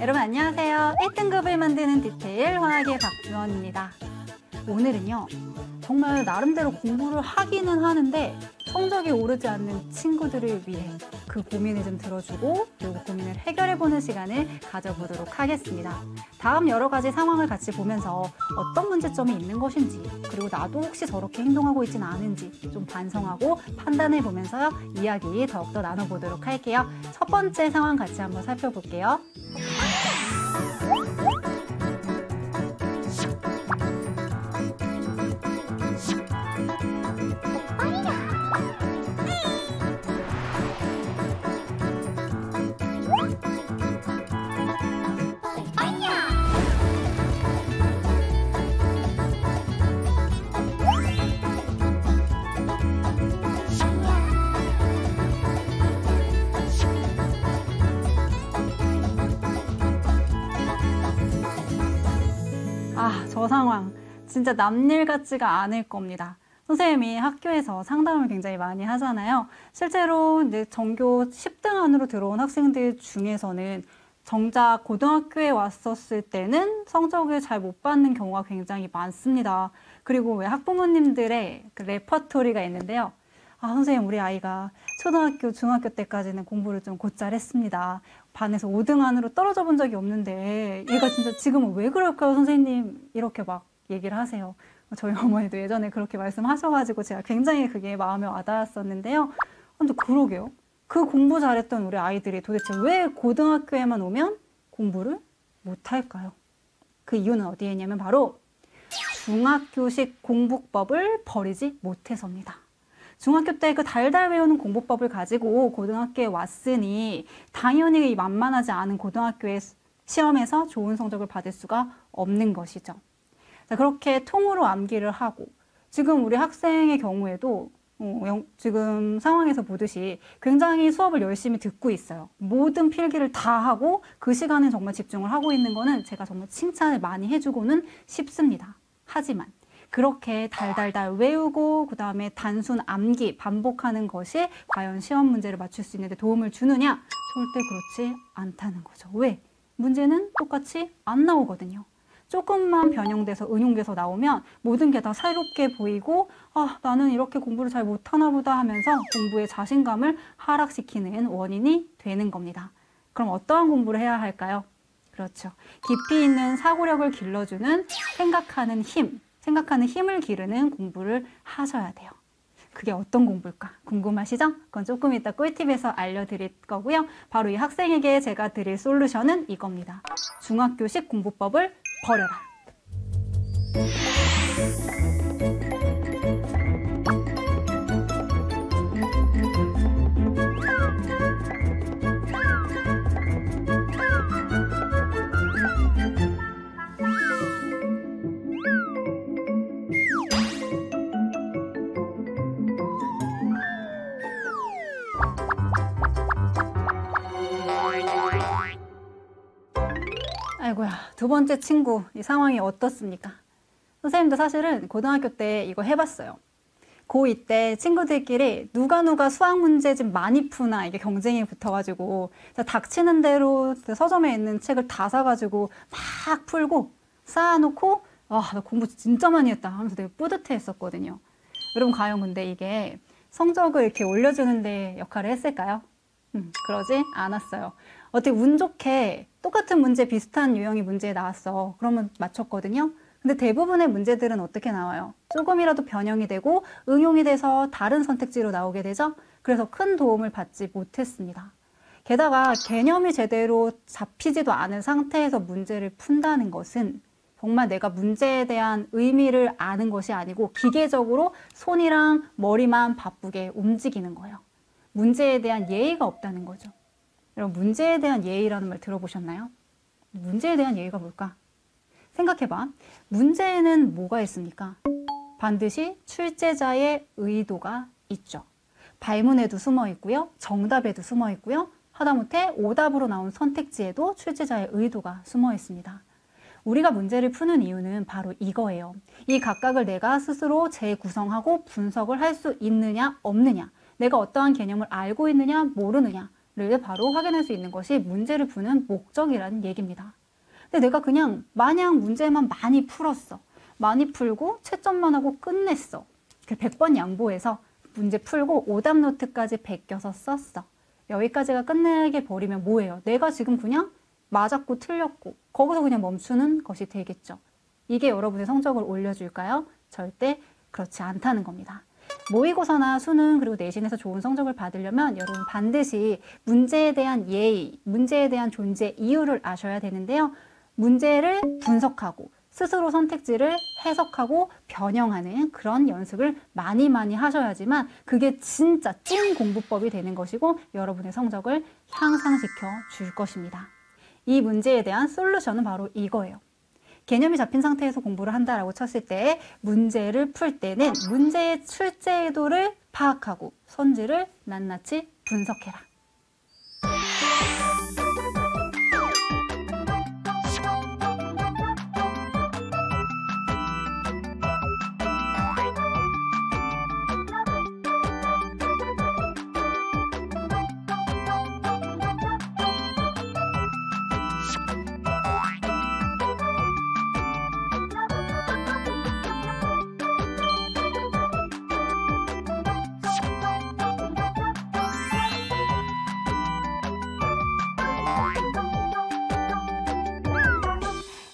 여러분 안녕하세요. 1등급을 만드는 디테일 화학의 박주원입니다. 오늘은요, 정말 나름대로 공부를 하기는 하는데 성적이 오르지 않는 친구들을 위해 그 고민을 좀 들어주고 그리고 고민을 해결해보는 시간을 가져보도록 하겠습니다. 다음 여러 가지 상황을 같이 보면서 어떤 문제점이 있는 것인지, 그리고 나도 혹시 저렇게 행동하고 있지는 않은지 좀 반성하고 판단해보면서요, 이야기 더욱더 나눠보도록 할게요. 첫 번째 상황 같이 한번 살펴볼게요. 저 상황 진짜 남일 같지가 않을 겁니다. 선생님이 학교에서 상담을 굉장히 많이 하잖아요. 실제로 이제 전교 10등 안으로 들어온 학생들 중에서는 정작 고등학교에 왔었을 때는 성적을 잘 못 받는 경우가 굉장히 많습니다. 그리고 왜 학부모님들의 그 레퍼토리가 있는데요. 선생님, 우리 아이가 초등학교, 중학교 때까지는 공부를 좀 곧잘 했습니다. 반에서 5등 안으로 떨어져 본 적이 없는데 얘가 진짜 지금은 왜 그럴까요, 선생님? 이렇게 막 얘기를 하세요. 저희 어머니도 예전에 그렇게 말씀하셔가지고 제가 굉장히 그게 마음에 와닿았었는데요. 근데 그러게요. 그 공부 잘했던 우리 아이들이 도대체 왜 고등학교에만 오면 공부를 못할까요? 그 이유는 어디에 있냐면 바로 중학교식 공부법을 버리지 못해서입니다. 중학교 때 그 달달 외우는 공부법을 가지고 고등학교에 왔으니 당연히 만만하지 않은 고등학교의 시험에서 좋은 성적을 받을 수가 없는 것이죠. 자, 그렇게 통으로 암기를 하고 지금 우리 학생의 경우에도 지금 상황에서 보듯이 굉장히 수업을 열심히 듣고 있어요. 모든 필기를 다 하고 그 시간에 정말 집중을 하고 있는 거는 제가 정말 칭찬을 많이 해주고는 싶습니다. 하지만 그렇게 달달달 외우고 그 다음에 단순 암기 반복하는 것이 과연 시험 문제를 맞출 수 있는 데 도움을 주느냐? 절대 그렇지 않다는 거죠. 왜? 문제는 똑같이 안 나오거든요. 조금만 변형돼서 응용돼서 나오면 모든 게 다 새롭게 보이고 나는 이렇게 공부를 잘 못하나 보다 하면서 공부의 자신감을 하락시키는 원인이 되는 겁니다. 그럼 어떠한 공부를 해야 할까요? 그렇죠. 깊이 있는 사고력을 길러주는 생각하는 힘을 기르는 공부를 하셔야 돼요. 그게 어떤 공부일까 궁금하시죠? 그건 조금 이따 꿀팁에서 알려드릴 거고요. 바로 이 학생에게 제가 드릴 솔루션은 이겁니다. 중학교식 공부법을 버려라. 아이고야, 두 번째 친구, 이 상황이 어떻습니까? 선생님도 사실은 고등학교 때 이거 해봤어요. 고2 때 친구들끼리 누가 수학 문제 좀 많이 푸나 이게 경쟁이 붙어가지고 닥치는 대로 서점에 있는 책을 다 사가지고 막 풀고 쌓아놓고 나 공부 진짜 많이 했다 하면서 되게 뿌듯해 했었거든요. 여러분, 과연 근데 이게 성적을 이렇게 올려주는 데 역할을 했을까요? 그러지 않았어요. 어떻게 운 좋게 똑같은 문제 비슷한 유형의 문제 나왔어. 그러면 맞췄거든요. 근데 대부분의 문제들은 어떻게 나와요? 조금이라도 변형이 되고 응용이 돼서 다른 선택지로 나오게 되죠. 그래서 큰 도움을 받지 못했습니다. 게다가 개념이 제대로 잡히지도 않은 상태에서 문제를 푼다는 것은 정말 내가 문제에 대한 의미를 아는 것이 아니고 기계적으로 손이랑 머리만 바쁘게 움직이는 거예요. 문제에 대한 예의가 없다는 거죠. 여러분, 문제에 대한 예의라는 말 들어보셨나요? 문제에 대한 예의가 뭘까? 생각해봐. 문제에는 뭐가 있습니까? 반드시 출제자의 의도가 있죠. 발문에도 숨어 있고요. 정답에도 숨어 있고요. 하다못해 오답으로 나온 선택지에도 출제자의 의도가 숨어 있습니다. 우리가 문제를 푸는 이유는 바로 이거예요. 이 각각을 내가 스스로 재구성하고 분석을 할 수 있느냐 없느냐, 내가 어떠한 개념을 알고 있느냐 모르느냐 바로 확인할 수 있는 것이 문제를 푸는 목적이라는 얘기입니다. 근데 내가 그냥 마냥 문제만 많이 풀었어. 많이 풀고 채점만 하고 끝냈어. 100번 양보해서 문제 풀고 오답 노트까지 베껴서 썼어. 여기까지가 끝나게 버리면 뭐예요? 내가 지금 그냥 맞았고 틀렸고 거기서 그냥 멈추는 것이 되겠죠. 이게 여러분의 성적을 올려줄까요? 절대 그렇지 않다는 겁니다. 모의고사나 수능 그리고 내신에서 좋은 성적을 받으려면 여러분 반드시 문제에 대한 예의, 문제에 대한 존재 이유를 아셔야 되는데요. 문제를 분석하고 스스로 선택지를 해석하고 변형하는 그런 연습을 많이 하셔야지만 그게 진짜 찐 공부법이 되는 것이고 여러분의 성적을 향상시켜 줄 것입니다. 이 문제에 대한 솔루션은 바로 이거예요. 개념이 잡힌 상태에서 공부를 한다라고 쳤을 때 문제를 풀 때는 문제의 출제도를 파악하고 선지를 낱낱이 분석해라.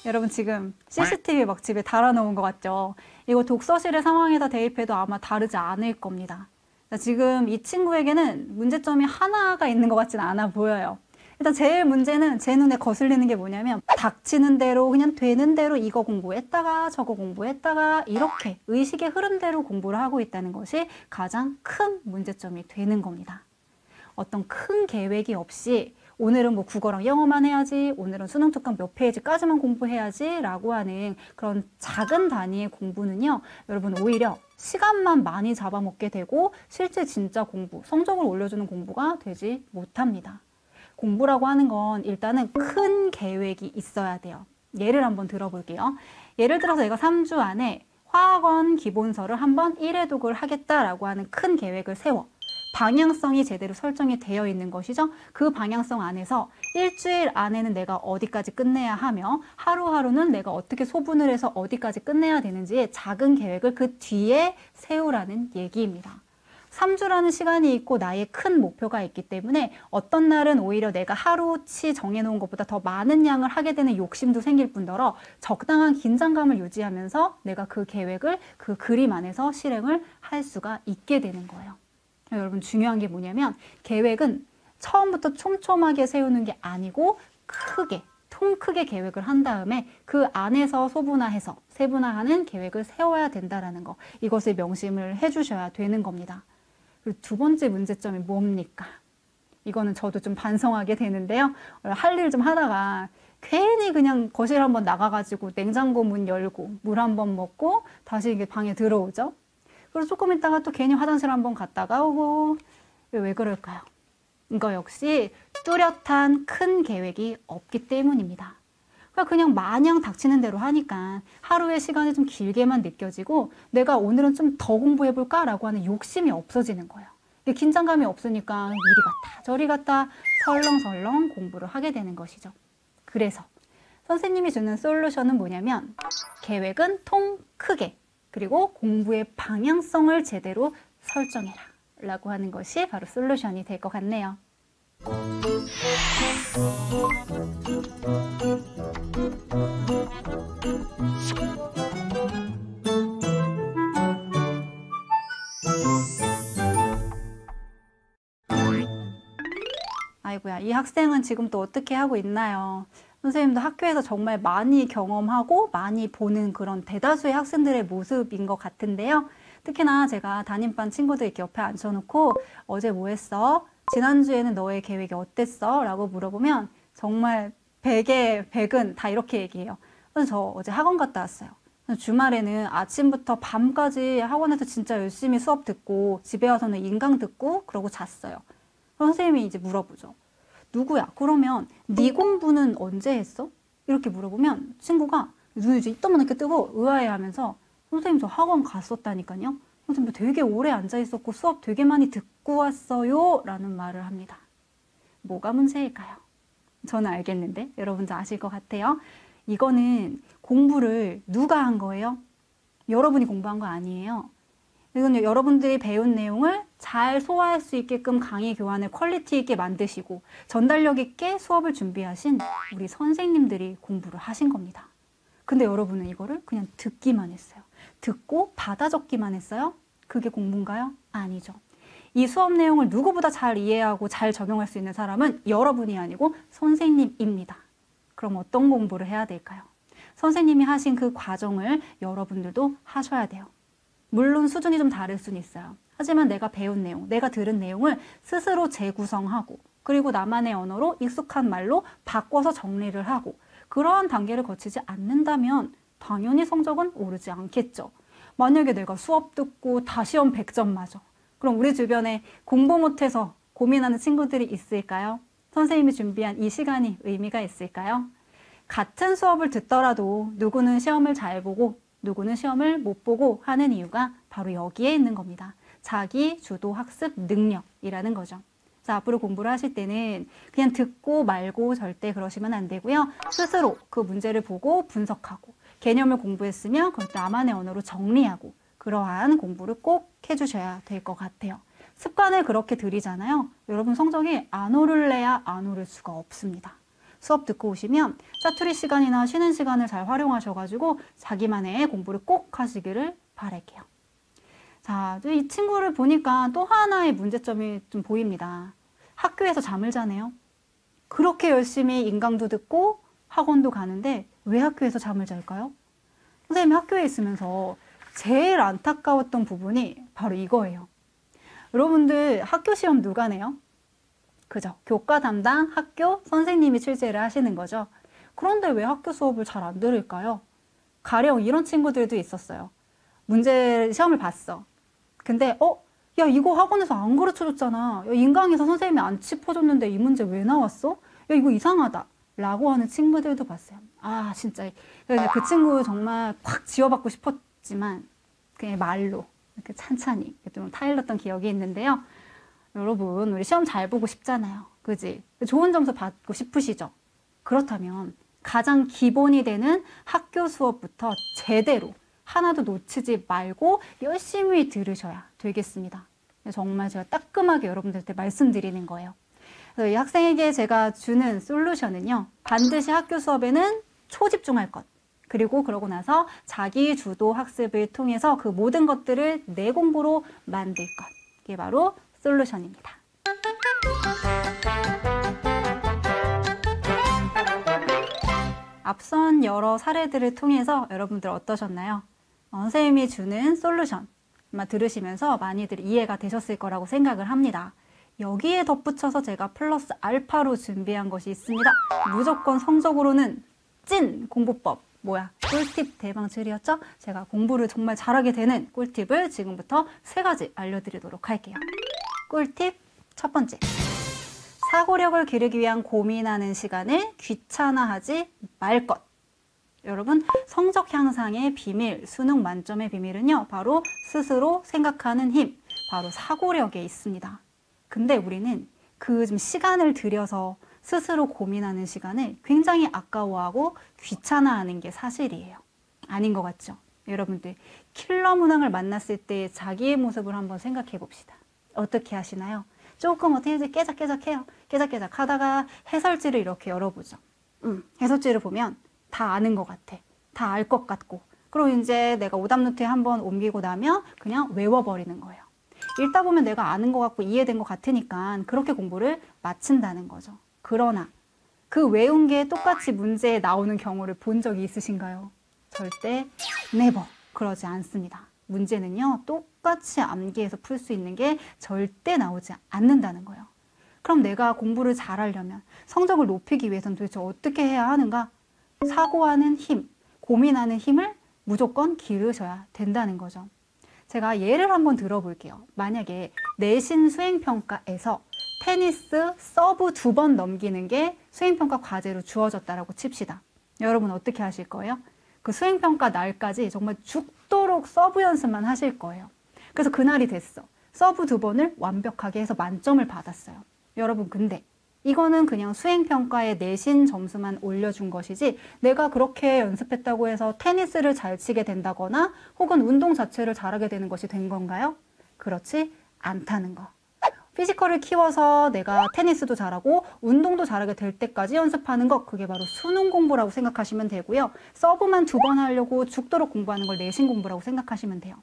여러분 지금 CCTV 막 집에 달아놓은 것 같죠? 이거 독서실의 상황에다 대입해도 아마 다르지 않을 겁니다. 지금 이 친구에게는 문제점이 하나가 있는 것 같지는 않아 보여요. 일단 제일 문제는 제 눈에 거슬리는 게 뭐냐면 닥치는 대로 그냥 되는 대로 이거 공부했다가 저거 공부했다가 이렇게 의식의 흐름대로 공부를 하고 있다는 것이 가장 큰 문제점이 되는 겁니다. 어떤 큰 계획이 없이 오늘은 뭐 국어랑 영어만 해야지, 오늘은 수능 특강 몇 페이지까지만 공부해야지 라고 하는 그런 작은 단위의 공부는요, 여러분 오히려 시간만 많이 잡아먹게 되고 실제 진짜 공부, 성적을 올려주는 공부가 되지 못합니다. 공부라고 하는 건 일단은 큰 계획이 있어야 돼요. 예를 한번 들어볼게요. 예를 들어서 내가 3주 안에 화학원 기본서를 한번 1회독을 하겠다라고 하는 큰 계획을 세워. 방향성이 제대로 설정이 되어 있는 것이죠. 그 방향성 안에서 일주일 안에는 내가 어디까지 끝내야 하며 하루하루는 내가 어떻게 소분을 해서 어디까지 끝내야 되는지의 작은 계획을 그 뒤에 세우라는 얘기입니다. 3주라는 시간이 있고 나의 큰 목표가 있기 때문에 어떤 날은 오히려 내가 하루치 정해놓은 것보다 더 많은 양을 하게 되는 욕심도 생길 뿐더러 적당한 긴장감을 유지하면서 내가 그 계획을 그 그림 안에서 실행을 할 수가 있게 되는 거예요. 여러분 중요한 게 뭐냐면 계획은 처음부터 촘촘하게 세우는 게 아니고 크게, 통 크게 계획을 한 다음에 그 안에서 소분화해서 세분화하는 계획을 세워야 된다는 거, 이것을 명심을 해주셔야 되는 겁니다. 그리고 두 번째 문제점이 뭡니까? 이거는 저도 좀 반성하게 되는데요. 할 일 좀 하다가 괜히 그냥 거실 한번 나가가지고 냉장고 문 열고 물 한번 먹고 다시 이게 방에 들어오죠. 그리고 조금 있다가 또 괜히 화장실 한번 갔다가 오고. 왜 그럴까요? 이거 역시 뚜렷한 큰 계획이 없기 때문입니다. 그냥 마냥 닥치는 대로 하니까 하루의 시간이 좀 길게만 느껴지고 내가 오늘은 좀 더 공부해볼까? 라고 하는 욕심이 없어지는 거예요. 긴장감이 없으니까 이리 갔다 저리 갔다 설렁설렁 공부를 하게 되는 것이죠. 그래서 선생님이 주는 솔루션은 뭐냐면 계획은 통 크게 그리고 공부의 방향성을 제대로 설정해라 라고 하는 것이 바로 솔루션이 될 것 같네요. 아이고야, 이 학생은 지금 또 어떻게 하고 있나요? 선생님도 학교에서 정말 많이 경험하고 많이 보는 그런 대다수의 학생들의 모습인 것 같은데요. 특히나 제가 담임반 친구들 이렇게 옆에 앉혀놓고 어제 뭐 했어? 지난주에는 너의 계획이 어땠어? 라고 물어보면 정말 100에 100은 다 이렇게 얘기해요. 저 어제 학원 갔다 왔어요. 주말에는 아침부터 밤까지 학원에서 진짜 열심히 수업 듣고 집에 와서는 인강 듣고 그러고 잤어요. 그럼 선생님이 이제 물어보죠. 누구야? 그러면 네 공부는 언제 했어? 이렇게 물어보면 친구가 눈을 이제 이따만하게 뜨고 의아해하면서 선생님 저 학원 갔었다니까요. 선생님 되게 오래 앉아있었고 수업 되게 많이 듣고 왔어요 라는 말을 합니다. 뭐가 문제일까요? 저는 알겠는데 여러분도 아실 것 같아요. 이거는 공부를 누가 한 거예요? 여러분이 공부한 거 아니에요. 이건 여러분들이 배운 내용을 잘 소화할 수 있게끔 강의 교환을 퀄리티 있게 만드시고 전달력 있게 수업을 준비하신 우리 선생님들이 공부를 하신 겁니다. 근데 여러분은 이거를 그냥 듣기만 했어요. 듣고 받아 적기만 했어요? 그게 공부인가요? 아니죠. 이 수업 내용을 누구보다 잘 이해하고 잘 적용할 수 있는 사람은 여러분이 아니고 선생님입니다. 그럼 어떤 공부를 해야 될까요? 선생님이 하신 그 과정을 여러분들도 하셔야 돼요. 물론 수준이 좀 다를 수는 있어요. 하지만 내가 배운 내용, 내가 들은 내용을 스스로 재구성하고 그리고 나만의 언어로 익숙한 말로 바꿔서 정리를 하고 그러한 단계를 거치지 않는다면 당연히 성적은 오르지 않겠죠. 만약에 내가 수업 듣고 다 시험 100점 맞아. 그럼 우리 주변에 공부 못해서 고민하는 친구들이 있을까요? 선생님이 준비한 이 시간이 의미가 있을까요? 같은 수업을 듣더라도 누구는 시험을 잘 보고 누구는 시험을 못 보고 하는 이유가 바로 여기에 있는 겁니다. 자기 주도 학습 능력이라는 거죠. 자, 앞으로 공부를 하실 때는 그냥 듣고 말고 절대 그러시면 안 되고요. 스스로 그 문제를 보고 분석하고 개념을 공부했으면 그걸 나만의 언어로 정리하고 그러한 공부를 꼭 해주셔야 될 것 같아요. 습관을 그렇게 들이잖아요. 여러분 성적이 안 오를래야 안 오를 수가 없습니다. 수업 듣고 오시면 짜투리 시간이나 쉬는 시간을 잘 활용하셔가지고 자기만의 공부를 꼭 하시기를 바랄게요. 자, 이 친구를 보니까 또 하나의 문제점이 좀 보입니다. 학교에서 잠을 자네요. 그렇게 열심히 인강도 듣고 학원도 가는데 왜 학교에서 잠을 잘까요? 선생님이 학교에 있으면서 제일 안타까웠던 부분이 바로 이거예요. 여러분들 학교 시험 누가 내요? 그죠? 교과 담당 학교 선생님이 출제를 하시는 거죠. 그런데 왜 학교 수업을 잘 안 들을까요? 가령 이런 친구들도 있었어요. 문제 시험을 봤어. 근데 야 이거 학원에서 안 가르쳐줬잖아. 야, 인강에서 선생님이 안 짚어줬는데 이 문제 왜 나왔어? 야 이거 이상하다. 라고 하는 친구들도 봤어요. 아 진짜 그 친구 정말 팍 지워받고 싶었지만 그냥 말로 이렇게 찬찬히 좀 타일렀던 기억이 있는데요. 여러분 우리 시험 잘 보고 싶잖아요. 그지? 좋은 점수 받고 싶으시죠? 그렇다면 가장 기본이 되는 학교 수업부터 제대로 하나도 놓치지 말고 열심히 들으셔야 되겠습니다. 정말 제가 따끔하게 여러분들한테 말씀드리는 거예요. 그래서 이 학생에게 제가 주는 솔루션은요. 반드시 학교 수업에는 초집중할 것. 그리고 그러고 나서 자기 주도 학습을 통해서 그 모든 것들을 내 공부로 만들 것. 이게 바로 솔루션입니다. 앞선 여러 사례들을 통해서 여러분들 어떠셨나요? 선생님이 주는 솔루션 아마 들으시면서 많이들 이해가 되셨을 거라고 생각을 합니다. 여기에 덧붙여서 제가 플러스 알파로 준비한 것이 있습니다. 무조건 성적으로는 찐 공부법. 뭐야? 꿀팁 대방출이었죠? 제가 공부를 정말 잘하게 되는 꿀팁을 지금부터 3가지 알려드리도록 할게요. 꿀팁 첫 번째. 사고력을 기르기 위한 고민하는 시간을 귀찮아하지 말 것. 여러분, 성적 향상의 비밀, 수능 만점의 비밀은요. 바로 스스로 생각하는 힘, 바로 사고력에 있습니다. 근데 우리는 그 좀 시간을 들여서 스스로 고민하는 시간을 굉장히 아까워하고 귀찮아하는 게 사실이에요. 아닌 것 같죠? 여러분들, 킬러 문항을 만났을 때 자기의 모습을 한번 생각해 봅시다. 어떻게 하시나요? 조금 어떻게 깨작깨작해요. 깨작깨작 하다가 해설지를 이렇게 열어보죠. 해설지를 보면 다 아는 것 같아. 다 알 것 같고. 그리고 이제 내가 오답노트에 한번 옮기고 나면 그냥 외워버리는 거예요. 읽다 보면 내가 아는 것 같고 이해된 것 같으니까 그렇게 공부를 마친다는 거죠. 그러나 그 외운 게 똑같이 문제에 나오는 경우를 본 적이 있으신가요? 절대 never 그러지 않습니다. 문제는요. 똑같이 암기해서 풀 수 있는 게 절대 나오지 않는다는 거예요. 그럼 내가 공부를 잘하려면 성적을 높이기 위해서는 도대체 어떻게 해야 하는가? 사고하는 힘, 고민하는 힘을 무조건 기르셔야 된다는 거죠. 제가 예를 한번 들어볼게요. 만약에 내신 수행평가에서 테니스 서브 2번 넘기는 게 수행평가 과제로 주어졌다라고 칩시다. 여러분 어떻게 하실 거예요? 그 수행평가 날까지 정말 죽도록 서브 연습만 하실 거예요. 그래서 그날이 됐어. 서브 2번을 완벽하게 해서 만점을 받았어요. 여러분 근데 이거는 그냥 수행평가에 내신 점수만 올려준 것이지 내가 그렇게 연습했다고 해서 테니스를 잘 치게 된다거나 혹은 운동 자체를 잘하게 되는 것이 된 건가요? 그렇지 않다는 거. 피지컬을 키워서 내가 테니스도 잘하고 운동도 잘하게 될 때까지 연습하는 것, 그게 바로 수능 공부라고 생각하시면 되고요. 서브만 2번 하려고 죽도록 공부하는 걸 내신 공부라고 생각하시면 돼요.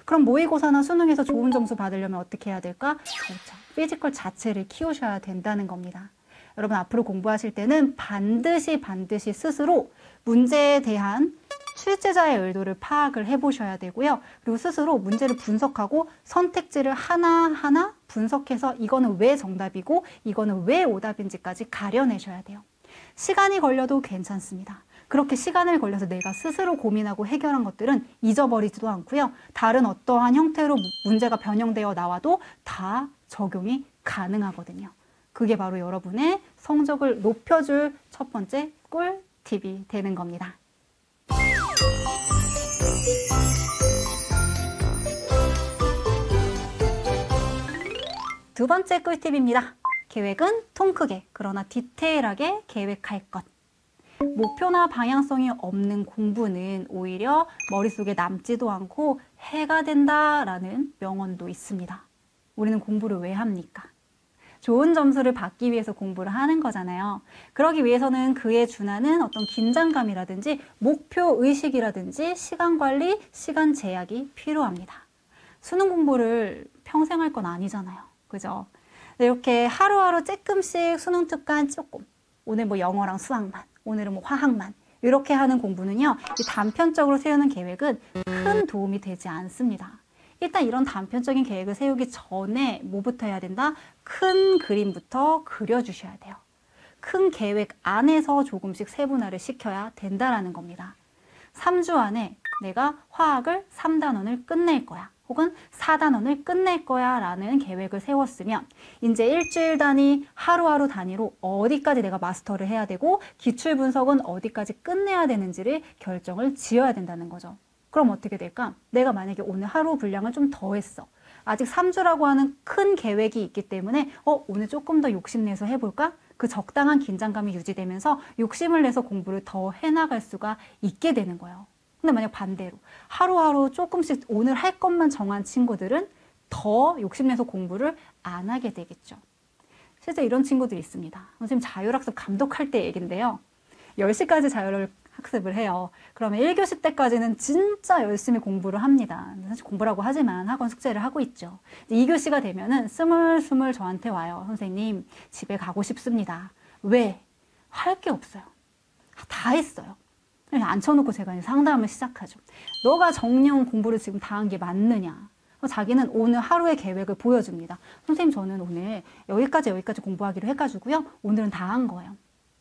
그럼 모의고사나 수능에서 좋은 점수 받으려면 어떻게 해야 될까? 그렇죠. 피지컬 자체를 키우셔야 된다는 겁니다. 여러분 앞으로 공부하실 때는 반드시 스스로 문제에 대한 출제자의 의도를 파악을 해보셔야 되고요. 그리고 스스로 문제를 분석하고 선택지를 하나하나 분석해서 이거는 왜 정답이고 이거는 왜 오답인지까지 가려내셔야 돼요. 시간이 걸려도 괜찮습니다. 그렇게 시간을 걸려서 내가 스스로 고민하고 해결한 것들은 잊어버리지도 않고요. 다른 어떠한 형태로 문제가 변형되어 나와도 다 적용이 가능하거든요. 그게 바로 여러분의 성적을 높여줄 첫 번째 꿀팁이 되는 겁니다. 두 번째 꿀팁입니다. 계획은 통 크게 그러나 디테일하게 계획할 것. 목표나 방향성이 없는 공부는 오히려 머릿속에 남지도 않고 해가 된다라는 명언도 있습니다. 우리는 공부를 왜 합니까? 좋은 점수를 받기 위해서 공부를 하는 거잖아요. 그러기 위해서는 그에 준하는 어떤 긴장감이라든지 목표 의식이라든지 시간 관리, 시간 제약이 필요합니다. 수능 공부를 평생 할 건 아니잖아요. 그죠? 이렇게 하루하루 조금씩 수능 특강 조금, 오늘 뭐 영어랑 수학만, 오늘은 뭐 화학만 이렇게 하는 공부는요, 단편적으로 세우는 계획은 큰 도움이 되지 않습니다. 일단 이런 단편적인 계획을 세우기 전에 뭐부터 해야 된다? 큰 그림부터 그려주셔야 돼요. 큰 계획 안에서 조금씩 세분화를 시켜야 된다라는 겁니다. 3주 안에 내가 화학을 3단원을 끝낼 거야. 혹은 4단원을 끝낼 거야 라는 계획을 세웠으면 이제 일주일 단위, 하루하루 단위로 어디까지 내가 마스터를 해야 되고 기출 분석은 어디까지 끝내야 되는지를 결정을 지어야 된다는 거죠. 그럼 어떻게 될까? 내가 만약에 오늘 하루 분량을 좀 더 했어. 아직 3주라고 하는 큰 계획이 있기 때문에 오늘 조금 더 욕심내서 해볼까? 그 적당한 긴장감이 유지되면서 욕심을 내서 공부를 더 해나갈 수가 있게 되는 거예요. 근데 만약 반대로 하루하루 조금씩 오늘 할 것만 정한 친구들은 더 욕심내서 공부를 안 하게 되겠죠. 실제 이런 친구들이 있습니다. 선생님 자율학습 감독할 때 얘긴데요. 10시까지 자율학습을 해요. 그러면 1교시 때까지는 진짜 열심히 공부를 합니다. 사실 공부라고 하지만 학원 숙제를 하고 있죠. 2교시가 되면은 스물스물 저한테 와요. 선생님 집에 가고 싶습니다. 왜? 할 게 없어요. 다 했어요. 앉혀놓고 제가 상담을 시작하죠. 너가 정녕 공부를 지금 다 한 게 맞느냐? 자기는 오늘 하루의 계획을 보여줍니다. 선생님 저는 오늘 여기까지 공부하기로 해가지고요. 오늘은 다 한 거예요.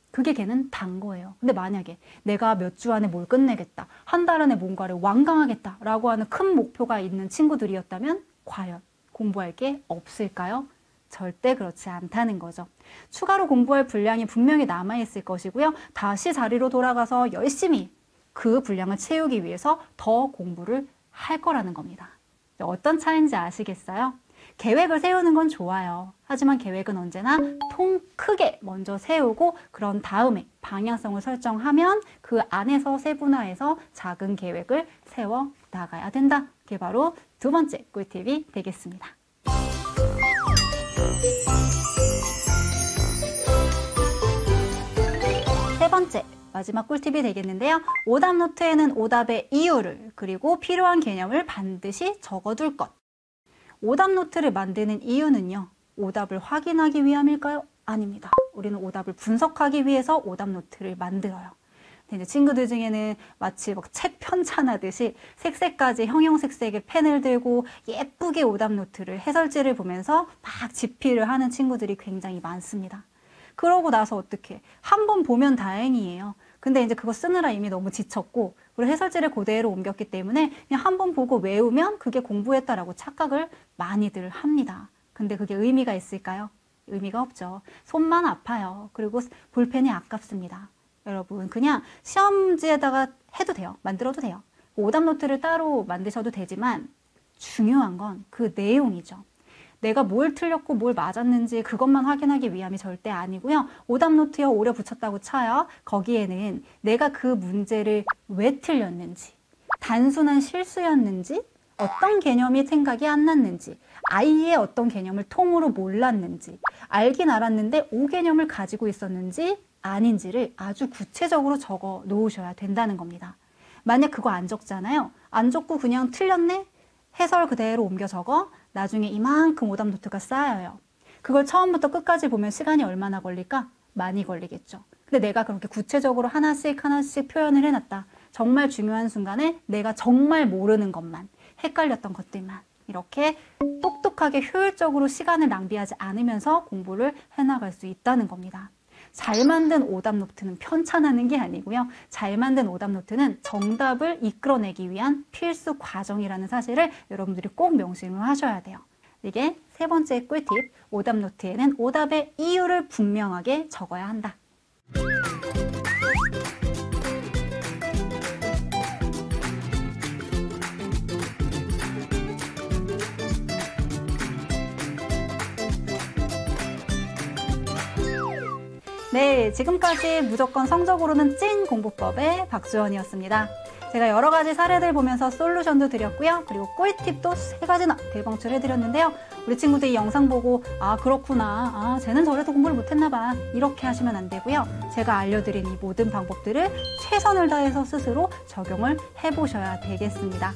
그게 걔는 단 거예요. 근데 만약에 내가 몇 주 안에 뭘 끝내겠다, 한 달 안에 뭔가를 완강하겠다 라고 하는 큰 목표가 있는 친구들이었다면 과연 공부할 게 없을까요? 절대 그렇지 않다는 거죠. 추가로 공부할 분량이 분명히 남아있을 것이고요. 다시 자리로 돌아가서 열심히 그 분량을 채우기 위해서 더 공부를 할 거라는 겁니다. 어떤 차이인지 아시겠어요? 계획을 세우는 건 좋아요. 하지만 계획은 언제나 통 크게 먼저 세우고 그런 다음에 방향성을 설정하면 그 안에서 세분화해서 작은 계획을 세워 나가야 된다. 그게 바로 두 번째 꿀팁이 되겠습니다. 세 번째, 마지막 꿀팁이 되겠는데요. 오답 노트에는 오답의 이유를 그리고 필요한 개념을 반드시 적어둘 것. 오답 노트를 만드는 이유는요. 오답을 확인하기 위함일까요? 아닙니다. 우리는 오답을 분석하기 위해서 오답 노트를 만들어요. 근데 이제 친구들 중에는 마치 막 책 편찬하듯이 색색까지 형형색색의 펜을 들고 예쁘게 오답 노트를 해설지를 보면서 막 집필을 하는 친구들이 굉장히 많습니다. 그러고 나서 어떻게 한 번 보면 다행이에요. 근데 이제 그거 쓰느라 이미 너무 지쳤고 그리고 해설지를 그대로 옮겼기 때문에 그냥 한 번 보고 외우면 그게 공부했다라고 착각을 많이들 합니다. 근데 그게 의미가 있을까요? 의미가 없죠. 손만 아파요. 그리고 볼펜이 아깝습니다. 여러분 그냥 시험지에다가 해도 돼요. 만들어도 돼요. 오답 노트를 따로 만드셔도 되지만 중요한 건 그 내용이죠. 내가 뭘 틀렸고 뭘 맞았는지 그것만 확인하기 위함이 절대 아니고요. 오답노트에 오려 붙였다고 쳐요. 거기에는 내가 그 문제를 왜 틀렸는지, 단순한 실수였는지, 어떤 개념이 생각이 안 났는지, 아이의 어떤 개념을 통으로 몰랐는지, 알긴 알았는데 오개념을 가지고 있었는지 아닌지를 아주 구체적으로 적어 놓으셔야 된다는 겁니다. 만약 그거 안 적잖아요. 안 적고 그냥 틀렸네? 해설 그대로 옮겨 적어 나중에 이만큼 오답노트가 쌓여요. 그걸 처음부터 끝까지 보면 시간이 얼마나 걸릴까? 많이 걸리겠죠. 근데 내가 그렇게 구체적으로 하나씩 표현을 해놨다. 정말 중요한 순간에 내가 정말 모르는 것만, 헷갈렸던 것들만 이렇게 똑똑하게 효율적으로 시간을 낭비하지 않으면서 공부를 해나갈 수 있다는 겁니다. 잘 만든 오답노트는 편찬하는 게 아니고요. 잘 만든 오답노트는 정답을 이끌어내기 위한 필수 과정이라는 사실을 여러분들이 꼭 명심을 하셔야 돼요. 이게 세 번째 꿀팁, 오답노트에는 오답의 이유를 분명하게 적어야 한다. 네, 지금까지 무조건 성적으로는 찐 공부법의 박주원이었습니다. 제가 여러 가지 사례들 보면서 솔루션도 드렸고요. 그리고 꿀팁도 3가지나 대방출해드렸는데요. 우리 친구들이 이 영상 보고 아 그렇구나, 쟤는 저래도 공부를 못했나 봐, 이렇게 하시면 안 되고요. 제가 알려드린 이 모든 방법들을 최선을 다해서 스스로 적용을 해보셔야 되겠습니다.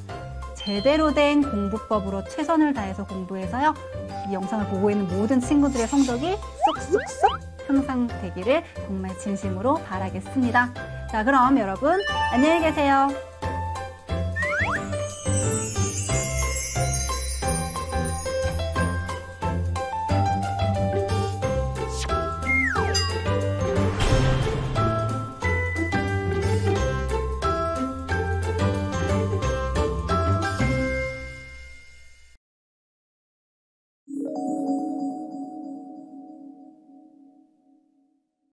제대로 된 공부법으로 최선을 다해서 공부해서요. 이 영상을 보고 있는 모든 친구들의 성적이 쑥쑥쑥 향상되기를 정말 진심으로 바라겠습니다. 자, 그럼 여러분 안녕히 계세요.